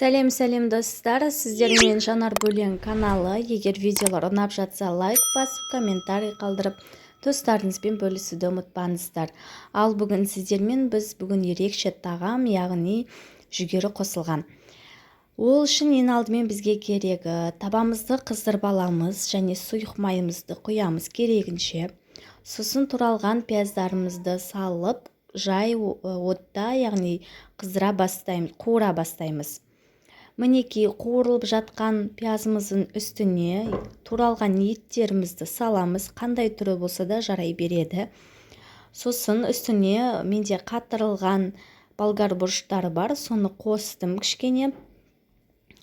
Сәлем достар, сіздермен Жанар Бөлен каналы. Егер видеолар ұнап жатса, лайк басып, комментарий қалдырып, достарыңызбен бөлісуді ұмытпаңыздар. Ал бүгін сіздермен біз ерекше тағам, яғни жүгері қосылған. Ол үшін ең алдымен бізге керегі табамызды қыздырып аламыз және сұйық майымызды құямыз керегінше. Сосын туралған пияздарымызды салып, жай отта, яғни қуыра бастаймыз. Мінекей қуырылып жатқан пиязымыздың үстіне туралған еттерімізді саламыз, қандай түрі болса да жарай береді. Сосын үстіне менде қатырылған болгар бұрыштары бар, соны қостым кішкене.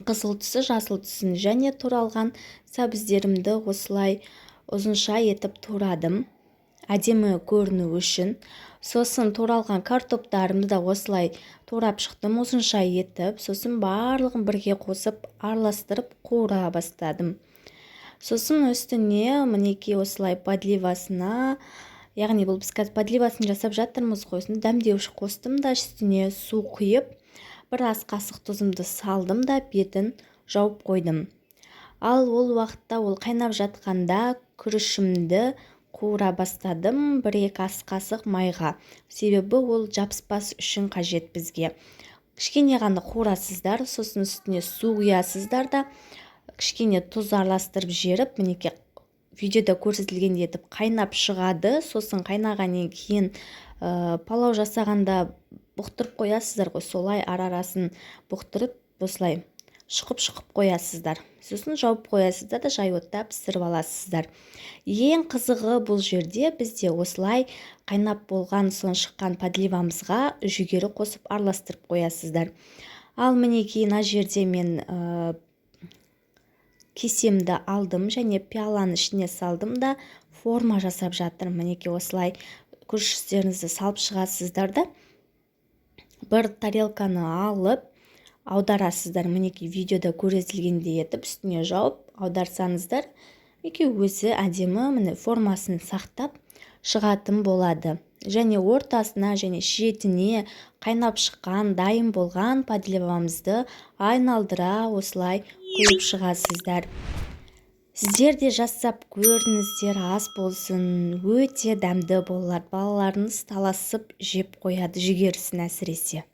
Қызыл түсі, жасыл түсін және туралған сәбіздерімді осылай ұзынша етіп турадым, әдемі көріну үшін. Сосын туралған картоптарымды да осылай турап шықтым ұзынша етіп. Сосын барлығын бірге қосып араластырып қуыра бастадым. Сосын үстіне мінекей осылай подливасына, яғни бұл біз қазір подливасын жасап жатырмыз ғой, дәмдеуші қостым да үстіне су құйып, бір ас қасық тұзымды салдым да бетін жауып қойдым. Ал ол уақытта ол қайнап жатқанда күрішімді қуыра бастадым, 1-2 ас қасық майға. Себебі ол жабыспас үшін қажет бізге. Кішкене ғана қуырасыздар, сосын үстіне су құясыздар да кішкене тұз араластырып жеріп, мінекей видеода көрсетілгендей етіп қайнап шығады. Сосын қайнағаннан кейін палау жасағанда бұқтырып қоясыздар ғой, солай арасын бұқтырып осылай шұқып қоясыздар. Сосын жауып қоясыздар да жай отта пісіріп аласыздар. Ең қызығы бұл жерде бізде осылай қайнап болған соң шыққан подливамызға жүгері қосып араластырып қоясыздар. Ал мінекей мына жерде мен кесемді алдым және пиаланың ішіне салдым да форма жасап жатырмын. Мінекей осылай күріштеріңізді салып шығасыздар да бір тарелканы алып аударасыздар. Мінекей видеода көрсетілгендей етіп үстіне жауып аударсаңыздар, өзі әдемі формасын сақтап шығатын болады. Және ортасына және шетіне қайнап шыққан, дайын болған подливамызды айналдыра осылай құйып шығасыздар. Сіздер де жасап көріңіздер, ас болсын, өте дәмді болады. Балаларыңыз таласып жеп қояды, жүгерісін әсіресе.